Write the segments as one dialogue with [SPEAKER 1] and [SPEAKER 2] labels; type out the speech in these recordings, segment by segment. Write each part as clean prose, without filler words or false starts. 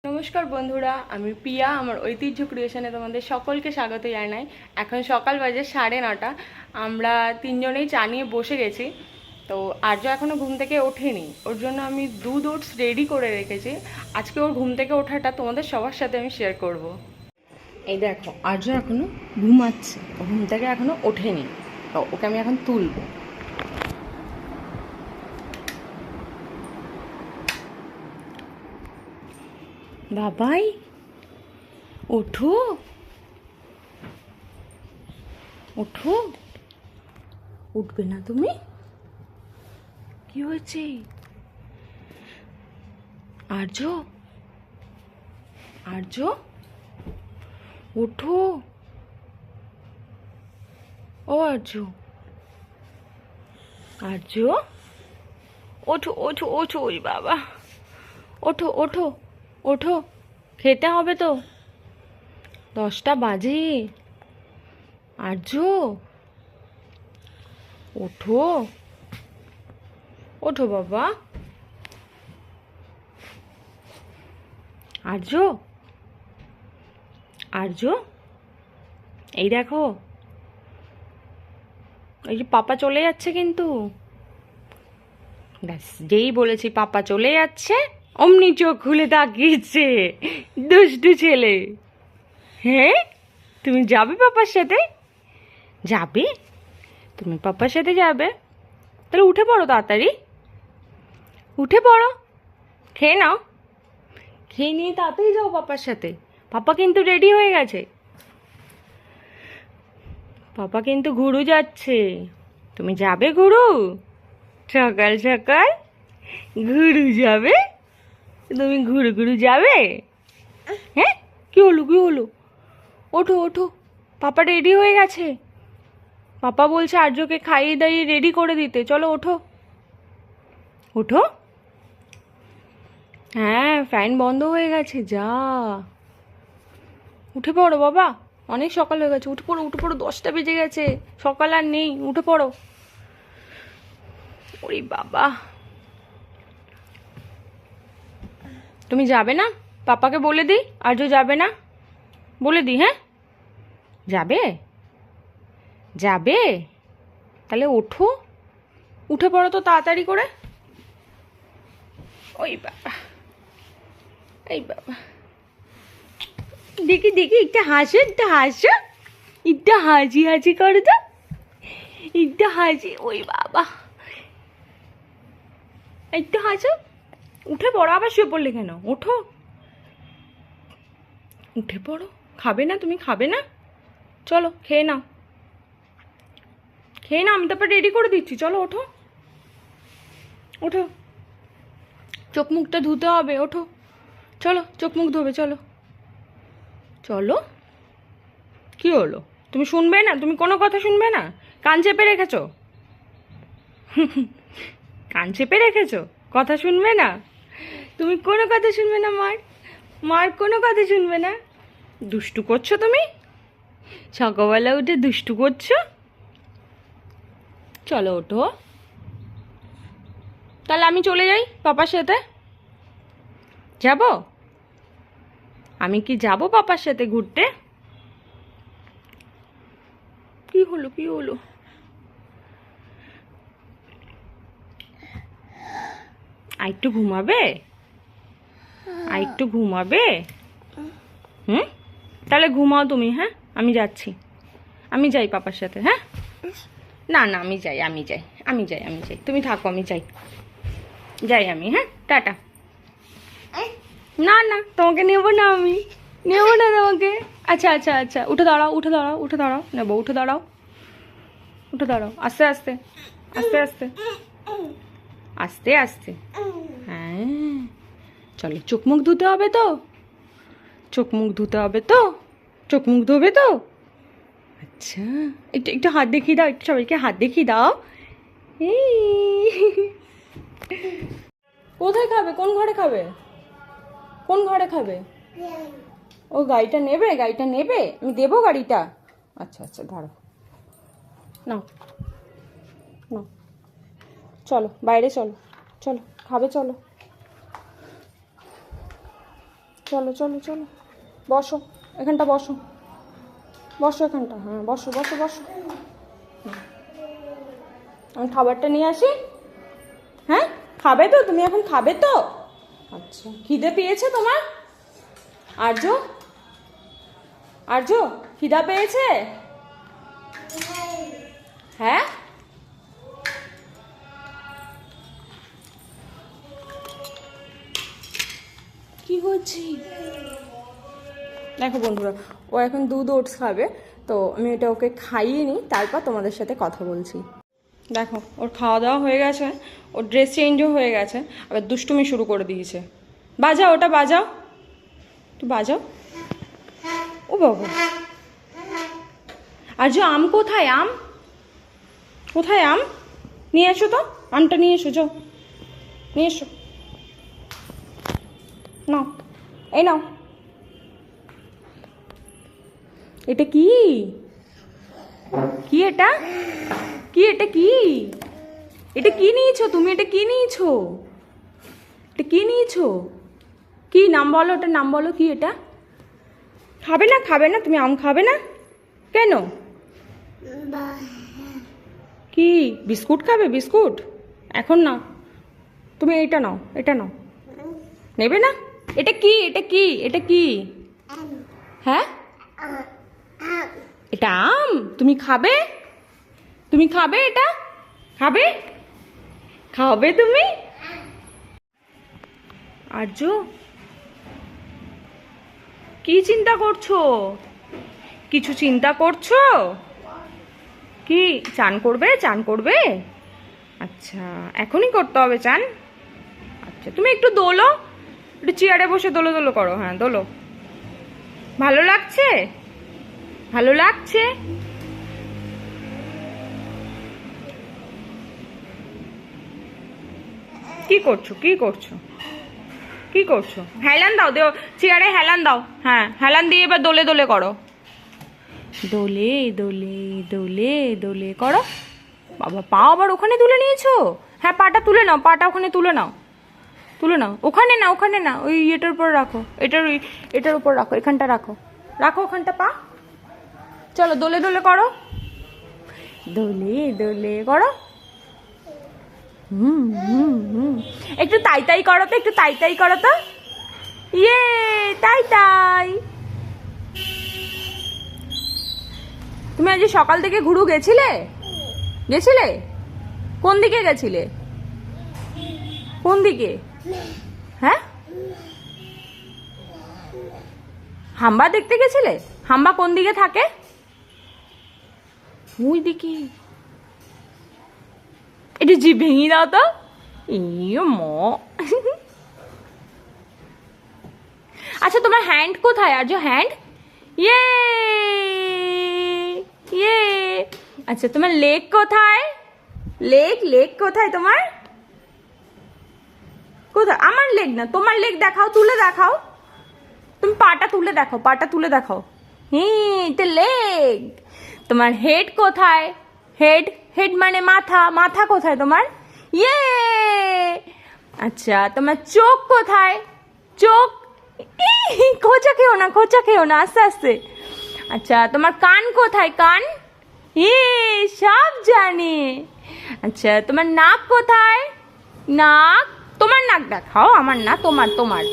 [SPEAKER 1] নমস্কার বন্ধুরা, আমি পিয়া। আমার ঐতিহ্য ক্রিয়েশনে তোমাদের সকলকে স্বাগত জানাই। এখন সকাল বাজে 9:30। আমরা তিনজনেই চা নিয়ে বসে গেছি। তো আর্য এখনও ঘুম থেকে ওঠেনি, ওর জন্য আমি দুধ ওটস রেডি করে রেখেছি। আজকে ওর ঘুম থেকে ওঠাটা তোমাদের সবার সাথে আমি শেয়ার করব। এই দেখো, আর্য এখনও ঘুমাচ্ছে, ও ঘুম থেকে এখনও ওঠেনি। তো ওকে আমি এখন তুলবো। বাবাই, ওঠো ওঠো। উঠবে না তুমি? কি হয়েছে আর্য? আর্য, ওঠো। ও আর্য, আর্য, ওঠো ওঠো ওঠো। ওই বাবা, ওঠো ওঠো ওঠো, খেতে হবে তো, 10টা বাজে। আর্য, ওঠো ওঠো বাবা। আর্য, আর্য, এই দেখো, এই যে পাপা চলে যাচ্ছে কিন্তু। ব্যাস, যেই বলেছি পাপা চলে যাচ্ছে অমনি চোখ খুলে তাকিয়েছে। দুষ্টু ছেলে। হ্যাঁ, তুমি যাবে পাপার সাথে? যাবে? তুমি পাপার সাথে যাবে? তাহলে উঠে পড়ো, তাড়াতাড়ি উঠে পড়ো, খেয়ে নাও। খেয়ে নিয়ে তাড়াতাড়ি যাও পাপার সাথে। পাপা কিন্তু রেডি হয়ে গেছে। পাপা কিন্তু ঘুরু যাচ্ছে। তুমি যাবে ঘুরু? সকাল সকাল ঘুরু যাবে? তুমি ঘুরু ঘুরু যাবে? হ্যাঁ, কি হলো কি হলো? ওঠো ওঠো, পাপা রেডি হয়ে গেছে। পাপা বলছে আর্যকে খাইয়ে দাইয়ে রেডি করে দিতে। চলো ওঠো ওঠো। হ্যাঁ, ফ্যান বন্ধ হয়ে গেছে। যা, উঠে পড়ো বাবা, অনেক সকাল হয়ে গেছে। উঠে পড়ো উঠে পড়ো, 10টা বেজে গেছে, সকাল আর নেই, উঠে পড়ো। ওরে বাবা, তুমি যাবে না? পাপাকে বলে দিই আর্য যাবে না, বলে দিই। হ্যাঁ, যাবে? যাবে? তাহলে ওঠো, উঠে পড়ো তো তাড়াতাড়ি করে। ওই বাবা, এই বাবা, দেখি দেখি, একটা হাসো, একটা হাসো, একটা হাসি হাসি করো তো, একটা হাসি। ওই বাবা, একটু হাসো। উঠে পড়ো, আবার শুয়ে পড়লে কেন? ওঠো, উঠে পড়ো। খাবে না? তুমি খাবে না? চলো খেয়ে নাও, খেয়ে নাও, আমি তারপর রেডি করে দিচ্ছি। চলো ওঠো ওঠো, চোখ মুখটা ধুতে হবে। ওঠো, চলো চোখ মুখ ধোবে, চলো চলো। কি হলো? তুমি শুনবে না? তুমি কোনো কথা শুনবে না? কান চেপে রেখেছো? কান চেপে রেখেছো, কথা শুনবে না? তুমি কোনো কথা শুনবে না? মার, মার কোনো কথা শুনবে না? দুষ্টু করছো তুমি, সকালবেলা উঠে দুষ্টু করছো। চলো ওঠো, তাহলে আমি চলে যাই পাপার সাথে। যাব? আমি কি যাব পাপার সাথে ঘুরতে? কি হলো কি হলো? আর একটু ঘুমাবে? আর একটু ঘুমাবে? হুম, তাহলে ঘুমাও তুমি। হ্যাঁ, আমি যাচ্ছি, আমি যাই পাপার সাথে। হ্যাঁ, না না, আমি যাই আমি যাই আমি যাই আমি যাই, তুমি থাকো, আমি যাই যাই আমি। হ্যাঁ, টাটা। না না, তোমাকে নেবো না, আমি নেবো না তোমাকে। আচ্ছা আচ্ছা আচ্ছা, উঠে দাঁড়াও উঠে দাঁড়াও উঠে দাঁড়াও, নেবো, উঠে দাঁড়াও উঠে দাঁড়াও, আস্তে আস্তে আস্তে আস্তে আস্তে আস্তে। হ্যাঁ, চলো, চোখ মুখ ধুতে হবে তো, চোখ মুখ ধুতে হবে তো, চোখ মুখ ধোবে তো। আচ্ছা, একটু একটু হাত দেখিয়ে দাও, একটু সবাইকে হাত দেখিয়ে দাও। কোথায় খাবে? কোন ঘরে খাবে? কোন ঘরে খাবে? ও গাড়িটা নেবে? গাড়িটা নেবে? আমি দেবো গাড়িটা? আচ্ছা আচ্ছা, ধরো, নাও নাও, চলো বাইরে চলো, চলো খাবে, চলো চলো চলো চলো, বসো এখানটা, বসো বসো এখানটা, হ্যাঁ বসো বসো বসো। আমি খাবারটা নিয়ে আসি। হ্যাঁ খাবে তো তুমি, এখন খাবে তো? আচ্ছা, খিদে পেয়েছে তোমার? আর্য, আর্য খিদা পেয়েছে? হ্যাঁ কি করছি? দেখো বন্ধুরা, ও এখন দুধ ওটস খাবে, তো আমি এটা ওকে খাইয়ে নিই, তারপর তোমাদের সাথে কথা বলছি। দেখো ওর খাওয়া দাওয়া হয়ে গেছে, ওর ড্রেস চেঞ্জও হয়ে গেছে, আবার দুষ্টুমি শুরু করে দিয়েছে। বাজাও ওটা, বাজাও, তুই বাজাও। ও বাবা, আর যে আম কোথায়? আম কোথায়? আম নিয়ে এসো তো, আমটা নিয়ে এসো, যাও নিয়ে এসো। নাও, এই নাও। এটা কি? কি এটা? কি এটা? কি এটা? কি নিয়েছো তুমি? এটা কি নিয়েছো? এটা কি নিয়েছো? কি নাম বলো, ওটার নাম বলো, কি এটা? খাবে না? খাবে না তুমি? আম খাবে না কেন? কি বিস্কুট খাবে? বিস্কুট এখন না, তুমি এইটা নাও, এটা নাও। নেবে না? এটা কি? এটা কি? এটা কি? হ্যাঁ এটা আম, তুমি খাবে? তুমি খাবে? এটা খাবে? খাবে তুমি? আর্য কি চিন্তা করছো? কিছু চিন্তা করছো? কি চান করবে? চান করবে? আচ্ছা এখনই করতে হবে চান? আচ্ছা তুমি একটু দোলো, একটু চেয়ারে বসে দোলো দোলো করো। হ্যাঁ দোলো, ভালো লাগছে? ভালো লাগছে? কি করছো? কি করছো? কি করছো? হেলান দাও, দেও চেয়ারে হেলান দাও। হ্যাঁ হেলান দিয়ে এবার দোলে দোলে করো, দোলে দোলে দোলে দোলে করো। বাবা পা আবার ওখানে তুলে নিয়েছো? হ্যাঁ পাটা তুলে নাও, পাটা ওখানে তুলে নাও, তুলে নাও। ওখানে না, ওখানে না, ওই এটার উপর রাখো, এটার উপর রাখো, এখানটা রাখো, রাখো ওখানটা পা। চলো দোলে দোলে করো, দোলে দোলে করো। হুম হুম হুম, একটু তাই তাই করো তো, একটু তাই তাই করো তো। ইয়ে তাই তাই। তুমি আজ সকাল থেকে ঘুরু গেছিলে? গেছিলে? কোন দিকে গেছিলে? কোন দিকে? হ্যাঁ হাম্বা দেখতে গেছিলে? হাম্বা কোন দিকে থাকে? ওই দিকে। একটু জিভ ভেঙে দাও তো। ইয়ে ম আচ্ছা তোমার হ্যান্ড কোথায়? আর যে হ্যান্ড, ইয়ে ইয়ে। আচ্ছা তোমার লেগ কোথায়? লেগ, লেগ কোথায় তোমার? কোথায়? আমার লেগ না, তোমার লেগ দেখাও, তুলে দেখাও। তুমি পাটা তুলে দেখাও, পাটা তুলে দেখাও। এটা লেগ। তোমার হেড কোথায়? হেড, হেড মানে মাথা, মাথা কোথায় তোমার? ইয়ে। আচ্ছা তোমার চোখ কোথায়? চোখ, খোঁচা খেও না, খোঁচা খেও না, আস্তে আস্তে। আচ্ছা তোমার কান কোথায়? কান, সব জানে। আচ্ছা তোমার নাক কোথায়? নাক, তোমার নাক দেখাও, আমার না, তোমার, তোমার।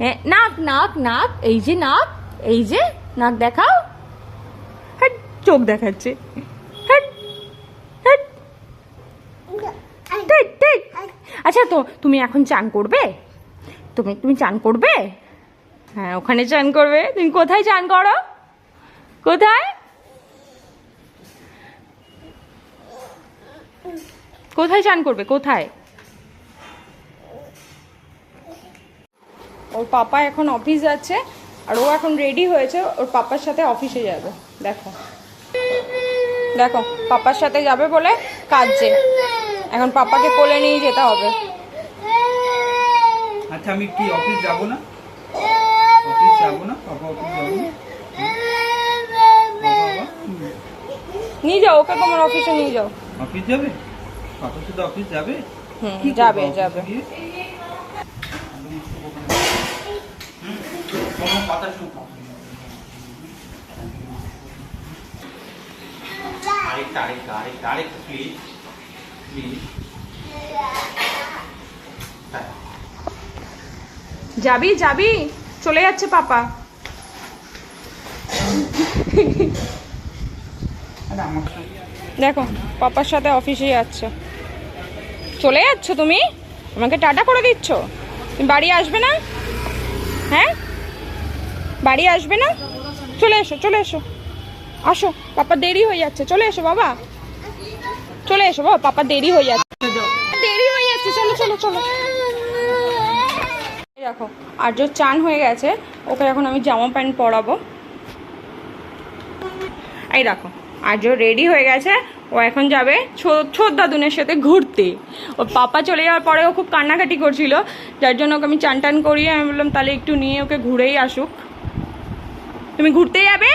[SPEAKER 1] হ্যাঁ নাক, নাক, নাক, এই যে নাক, এই যে নাক দেখাও। হ্যাঁ চোখ দেখাচ্ছে। হ্যাঁ হ্যাঁ। আচ্ছা তো তুমি এখন চান করবে? তুমি তুমি চান করবে? হ্যাঁ ওখানে চান করবে। তুমি কোথায় চান করো? কোথায়? কোথায় চান করবে? কোথায়? ওর পাপা এখন অফিস যাচ্ছে, আর ও এখন রেডি হয়েছে, ওর পাপার সাথে অফিসে যাবে। দেখো দেখো, পাপার সাথে যাবে বলে কাঁদছে। এখন পাপাকে কোলে নিয়ে যেতে হবে।
[SPEAKER 2] আচ্ছা আমি কি অফিস যাব না? অফিস যাব না? পাপা অফিস যাব না?
[SPEAKER 1] নিয়ে যাও ওকে, তোমার অফিসে নিয়ে যাও।
[SPEAKER 2] অফিস যাবে? পাপার সাথে অফিস যাবে?
[SPEAKER 1] হুম,
[SPEAKER 2] কি করবে
[SPEAKER 1] যাবে
[SPEAKER 2] অফিসে
[SPEAKER 1] যাবে।
[SPEAKER 2] গিয়ে? কোনো কথা শুনবো না। আরেকটা, প্লিজ। প্লিজ।
[SPEAKER 1] যাবি যাবি, চলে যাচ্ছে পাপা।
[SPEAKER 2] আরে আমার সাথে
[SPEAKER 1] দেখো পাপার সাথে অফিসে যাচ্ছে। চলে যাচ্ছ তুমি? আমাকে টাটা করে দিচ্ছ? তুমি বাড়ি আসবে না? হ্যাঁ, বাড়ি আসবে না? চলে এসো চলে এসো, আসো, পাপা দেরি হয়ে যাচ্ছে, চলে এসো বাবা, চলে এসো বাবা, পাপা দেরি হয়ে যাচ্ছে, দেরি হয়ে যাচ্ছে, চলো চলো চলো। এই দেখো আর্য চান হয়ে গেছে, ওকে এখন আমি জামা প্যান্ট পরাবো। এই দেখো আর্য রেডি হয়ে গেছে, ও এখন যাবে ছোট দাদুনের সাথে ঘুরতে। ওর পাপা চলে যাওয়ার পরে ও খুব কান্নাকাটি করছিল, যার জন্য ওকে আমি চান টান করিয়ে আমি বললাম তাহলে একটু নিয়ে ওকে ঘুরেই আসুক। তুমি ঘুরতে যাবে?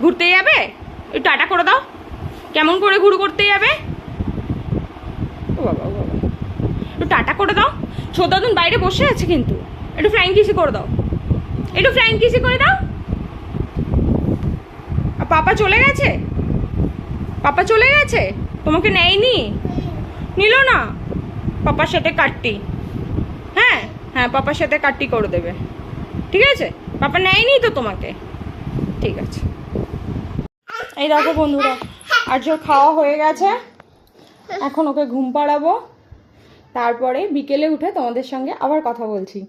[SPEAKER 1] ঘুরতে যাবে? একটু টাটা করে দাও। কেমন করে ঘুরু করতে যাবে? ও বাবা ও বাবা, একটু টাটা করে দাও। ছোট দাদুন বাইরে বসে আছে কিন্তু, একটু ফ্লাইং কিসি করে দাও, একটু ফ্লাইং কিসি করে দাও। আর পাপা চলে গেছে? পাপা চলে গেছে? তোমাকে নেয়নি? নিল না? পাপার সাথে কাটটি। হ্যাঁ হ্যাঁ, পাপার সাথে কাটটি করে দেবে, ঠিক আছে? পাপা নেয়নি তো তোমাকে, ঠিক আছে। এই দেখো বন্ধুরা, আর্য খাওয়া হয়ে গেছে, এখন ওকে ঘুম পাড়াবো, তারপরে বিকেলে উঠে তোমাদের সঙ্গে আবার কথা বলছি।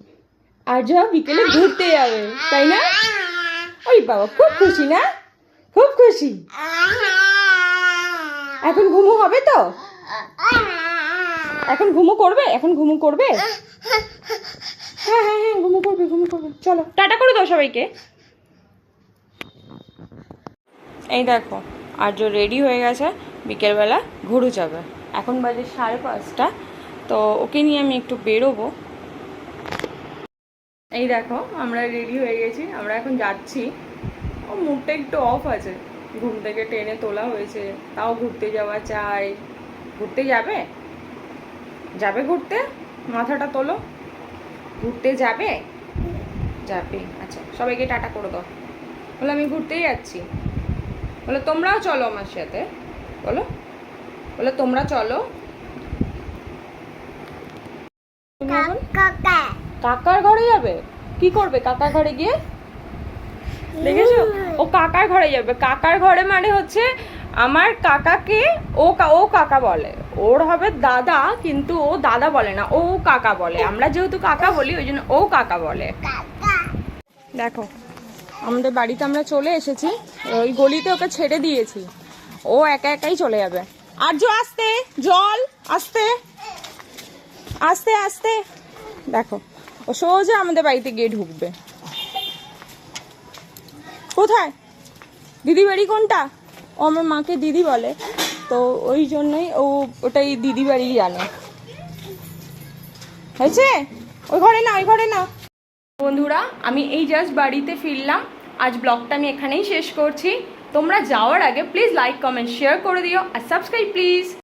[SPEAKER 1] আর্য বিকেলে ঘুরতে যাবে, তাই না? ওই বাবা, খুব খুশি না? খুব খুশি। এখন ঘুমো হবে তো? এখন ঘুমো করবে? এখন ঘুমো করবে? হ্যাঁ হ্যাঁ হ্যাঁ, ঘুমো করবে ঘুমো করবে। চলো টাটা করে দাও সবাইকে। এই দেখো আর্য রেডি হয়ে গেছে, বিকেলবেলা ঘুরু যাবে। এখন বাজে 5:30, তো ওকে নিয়ে আমি একটু বেরোবো। এই দেখো আমরা রেডি হয়ে গেছি, আমরা এখন যাচ্ছি। ও মুডটা একটু অফ আছে, ঘুম থেকে টেনে তোলা হয়েছে, তাও ঘুরতে যাওয়া চাই। ঘুরতে যাবে? যাবে ঘুরতে? মাথাটা তোলো। ঘুরতে যাবে? যাবে, আচ্ছা সবাইকে টাটা করে দাও। বলে আমি ঘুরতেই যাচ্ছি। বলে তোমরাও চলো আমার সাথে। বলো, বলে তোমরা চলো। তুমি এখন কাকার ঘরে যাবে? কি করবে কাকার ঘরে গিয়ে? দেখেছো, ও কাকার ঘরে যাবে। কাকার ঘরে মানে হচ্ছে আমার কাকাকে ও কাকা বলে, ওর হবে দাদা, কিন্তু ও দাদা বলে না, ও কাকা বলে। আমরা যেহেতু কাকা বলি ওই জন্য ও কাকা বলে। দেখো আমাদের বাড়িতে আমরা চলে এসেছি, ওই গলিতে ওকে ছেড়ে দিয়েছি, ও একা একাই চলে যাবে। আর্য আস্তে, জল আস্তে আস্তে আস্তে। দেখো ও সোজা আমাদের বাড়িতে গিয়ে ঢুকবে। কোথায় দিদি বাড়ি কোনটা? ও আমার মাকে দিদি বলে, তো ওই জন্যই ও ওটাই দিদি বাড়ি জানে। হয়েছে? ওই ঘরে না, ওই ঘরে না। বন্ধুরা আমি এই জাস্ট বাড়িতে ফিরলাম, আজ ব্লগটা আমি এখানেই শেষ করছি। তোমরা যাওয়ার আগে প্লিজ লাইক কমেন্ট শেয়ার করে দিও, আর সাবস্ক্রাইব প্লিজ।